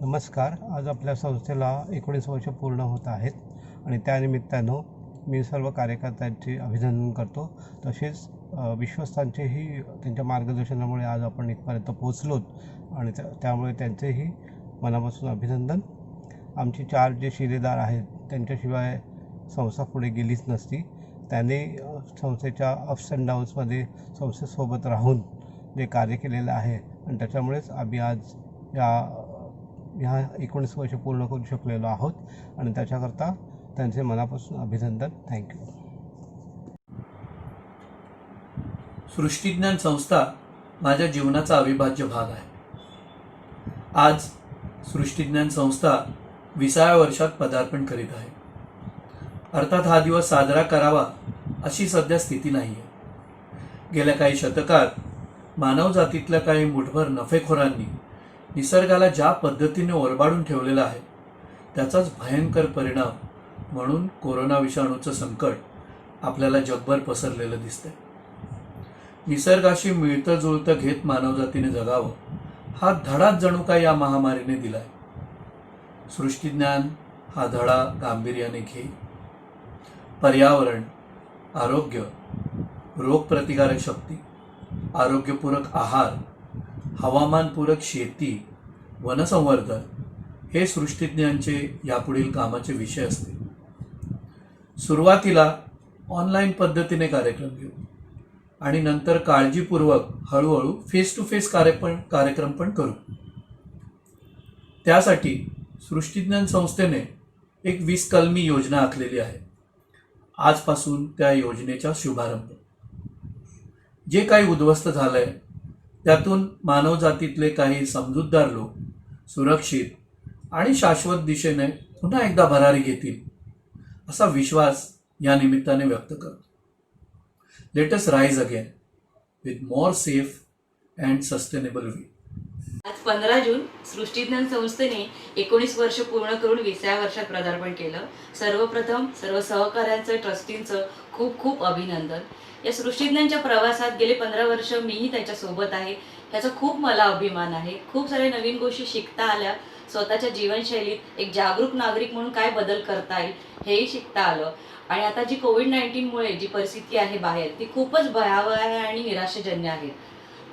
नमस्कार. आज आपल्या संस्थेला 19 वर्ष पूर्ण होत आहेत आणि त्यानिमित्तानं मी सर्व कार्यकर्त्यांचे अभिनंदन करतो. तसेच विश्वस्तांचेही त्यांच्या मार्गदर्शनामुळे आज आपण इथपर्यंत पोहोचलोत आणि त्यामुळे त्यांचेही मनापासून अभिनंदन. आमची 4 जे शिलेदार आहेत त्यांच्याशिवाय संस्था पुढे गेलीच नसती. त्याने संस्थेच्या अप्स अँड डाऊन्समध्ये संस्थेसोबत राहून जे कार्य केलेलं आहे आणि त्याच्यामुळेच आम्ही आज ह्या 19 वर्ष पूर्ण करू शकलेलो आहोत आणि त्याच्याकरता त्यांचे मनापासून अभिनंदन. थँक्यू. सृष्टिज्ञान संस्था माझ्या जीवनाचा अविभाज्य भाग आहे. आज सृष्टिज्ञान संस्था 20व्या वर्षात पदार्पण करीत आहे. अर्थात हा दिवस साजरा करावा अशी सध्या स्थिती नाही आहे. गेल्या काही शतकात मानवजातीतल्या काही मुठभर नफेखोरांनी निसर्गाला ज्या पद्धतीने ओरबाडून ठेवलेला आहे त्याचाच भयंकर परिणाम म्हणून कोरोना विषाणूचं संकट आपल्याला जगभर पसरलेलं दिसतंय. निसर्गाशी मिळतं जुळतं घेत मानवजातीने जगावं हा धडाच जणू काय या महामारीने दिलाय. सृष्टिज्ञान हा धडा गांभीर्याने घे. पर्यावरण, आरोग्य, रोगप्रतिकारक शक्ती, आरोग्यपूरक आहार, हवामानपूरक शेती, वनसंवर्धन हे सृष्टिज्ञानचे यापुढील कामाचे विषय असतील. सुरुवातीला ऑनलाईन पद्धतीने कार्यक्रम घेऊ आणि नंतर काळजीपूर्वक हळूहळू फेस टू फेस कार्यक्रम पण करू. त्यासाठी सृष्टिज्ञान संस्थेने एक 20 कलमी योजना आखलेली आहे. आजपासून त्या योजनेचा शुभारंभ. जे काही उद्ध्वस्त झालंय त्यातून मानवजातीतले काही समजूतदार लोक सुरक्षित आणि शाश्वत दिशेने पुन्हा एकदा भरारी घेतील असा विश्वास या निमित्ताने व्यक्त करतो. Let us rise again with more safe and sustainable way. आज 15 जून सृष्टिज्ञान संस्थेने 19 वर्ष पूर्ण करून 20व्या वर्षात पदार्पण केलं. सर्वप्रथम सर्व सहकाऱ्यांचं, ट्रस्टींचं खूप खूप अभिनंदन. या सृष्टिज्ञानच्या प्रवासात गेले 15 वर्ष मीही त्याच्यासोबत आहे. ह्याचा खूप मला अभिमान आहे. खूप साऱ्या नवीन गोष्टी शिकता आल्या. स्वतःच्या जीवनशैलीत एक जागरूक नागरिक म्हणून काय बदल करता येईल हेही शिकता आलं. आणि आता जी कोविड-19मुळे जी परिस्थिती आहे बाहेर ती खूपच भयावह आहे आणि निराशाजन्य आहे.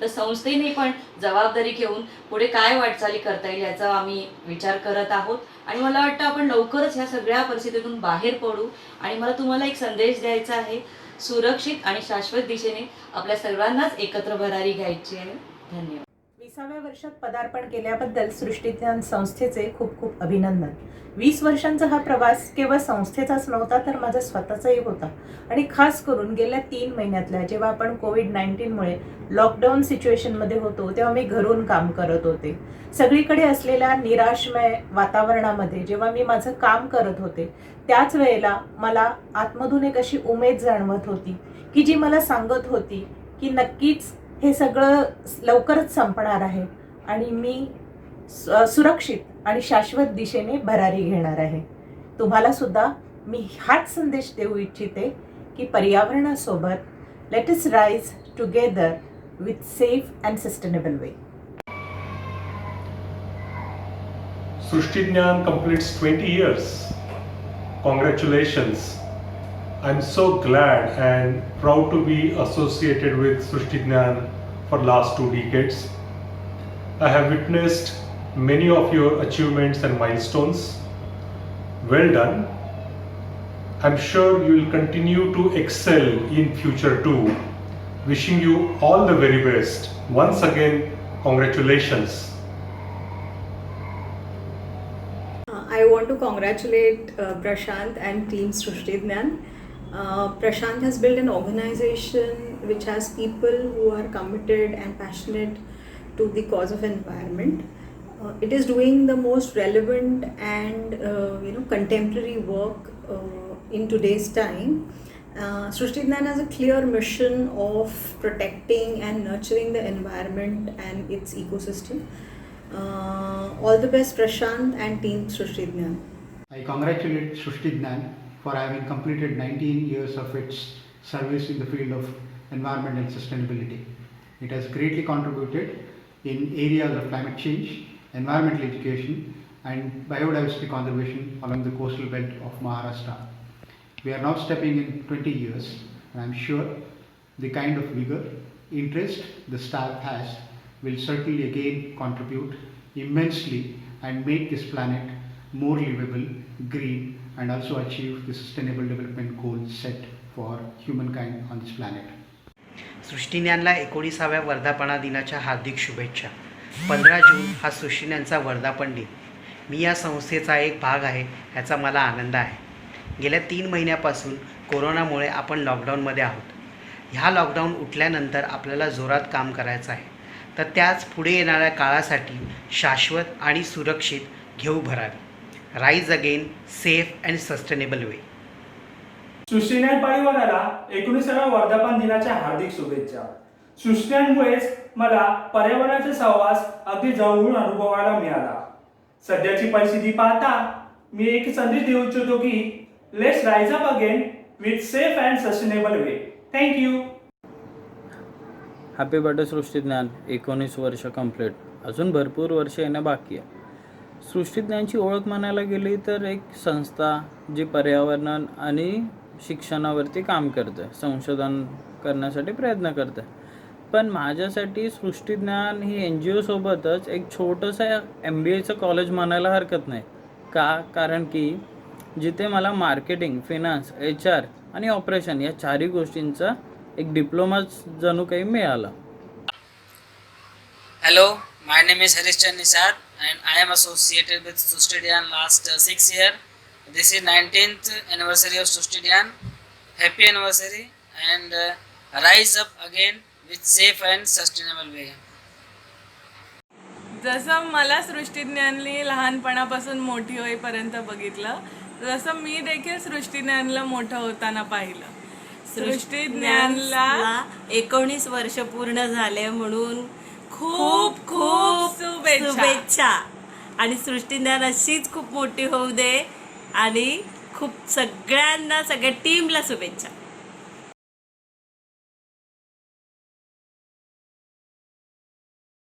तर संस्थेने पण जबाबदारी घेऊन पुढे काय वाटचाली करता येईल याचा आम्ही विचार करत आहोत आणि मला वाटतं आपण लवकरच ह्या सगळ्या परिस्थितीतून बाहेर पडू. आणि मला तुम्हाला एक संदेश द्यायचा आहे. सुरक्षित आणि शाश्वत दिशेने आपल्या सर्वांनाच एकत्र भरारी घ्यायची आहे. धन्यवाद. 20व्या वर्षात पदार्पण केल्याबद्दल सृष्टिज्ञान संस्थेचे खूप खूप अभिनंदन. 20 वर्षांचा हा प्रवास केवळ संस्थेचाच नव्हता तर माझा स्वतःचाही होता. आणि खास करून गेल्या 3 महिन्यातल्या जेव्हा आपण कोविड-19मुळे लॉकडाऊन सिच्युएशनमध्ये होतो तेव्हा मी घरून काम करत होते. सगळीकडे असलेल्या निराशमय वातावरणामध्ये जेव्हा मी माझं काम करत होते त्याच वेळेला मला आतमधून एक अशी उमेद जाणवत होती की जी मला सांगत होती की नक्कीच हे सगळं लवकरच संपणार आहे आणि मी सुरक्षित आणि शाश्वत दिशेने भरारी घेणार आहे. तुम्हाला सुद्धा मी हाच संदेश देऊ इच्छिते की पर्यावरणासोबत let us rise together with safe and sustainable way. Srushtignan completes 20 years. Congratulations. I'm so glad and proud to be associated with Srushtignan for last 2 decades. I have witnessed many of your achievements and milestones. Well done. I'm sure you will continue to excel in future too. Wishing you all the very best. Once again, congratulations. I want to congratulate Prashant and Team Srushtignan. Prashant has built an organization which has people who are committed and passionate to the cause of environment. It is doing the most relevant and contemporary work in today's time. Srushtignan has a clear mission of protecting and nurturing the environment and its ecosystem. All the best, Prashant and Team Srushtignan. I congratulate Srushtignan for having completed 19 years of its service in the field of environment and sustainability. It has greatly contributed in areas of climate change, environmental education, and biodiversity conservation along the coastal belt of Maharashtra. We are now stepping in 20 years, and I'm sure the kind of vigor, interest the staff has will certainly again contribute immensely and make this planet more livable, green, and also achieve the sustainable development goals set for humankind on this planet. सृष्टिज्ञानला 19व्या वर्धापना दिनाच्या हार्दिक शुभेच्छा. 15 जून हा सृष्टिज्ञानचा वर्धापन दिन. मी या संस्थेचा एक भाग आहे ह्याचा मला आनंद आहे. गेल्या 3 महिन्यापासून कोरोनामुळे आपण लॉकडाऊनमध्ये आहोत. ह्या लॉकडाऊन उठल्यानंतर आपल्याला जोरात काम करायचं आहे. तर त्याच पुढे येणाऱ्या काळासाठी शाश्वत आणि सुरक्षित घेऊ भरावी. Rise again safe and sustainable way. Srushtignan परिवाराला 19व्या वर्धापन दिनाच्या हार्दिक शुभेच्छा. सृष्टिज्ञानमुळेच मला पर्यावरणाचा सहवास अगदी जवळून अनुभवायला मिळाला. सध्याची परिस्थिती पाहता मी एक संदेश देऊ इच्छितो की let's rise up again with safe and sustainable way. Thank you. Happy birthday Srushtignan. 19 वर्ष कंप्लीट. अजून भरपूर वर्ष येणं बाकी आहे. सृष्टिज्ञानची ओळख म्हणायला गेली तर एक संस्था जी पर्यावरण आणि शिक्षणावरती काम करते, संशोधन करण्यासाठी प्रयत्न करते. पण माझ्यासाठी सृष्टिज्ञान ही NGO सोबतच एक छोटंसं MBAचं कॉलेज म्हणायला हरकत नाही. कारण की जिथे मला मार्केटिंग, फिनान्स, HR आणि ऑपरेशन या 4 गोष्टींचा एक डिप्लोमा जणू काही मिळाला. Hello, my name is Harish Chan Nisar and I am associated with Srushtidian last 6 years. This is 19th anniversary of Srushtidian. Happy anniversary and rise up again with safe and sustainable way. जसं मला सृष्टिज्ञानली लहानपणापासून मोठी होईपर्यंत बघितलं, तसं मी देखील सृष्टिज्ञानला मोठं होताना पाहिलं. सृष्टिज्ञानला 19 वर्ष पूर्ण झाले म्हणून खूप खूप शुभेच्छा. आणि सृष्टिज्ञान अशीच खूप मोठी होऊ दे आणि खूप सगळ्यांना, सगळ्या टीमला शुभेच्छा.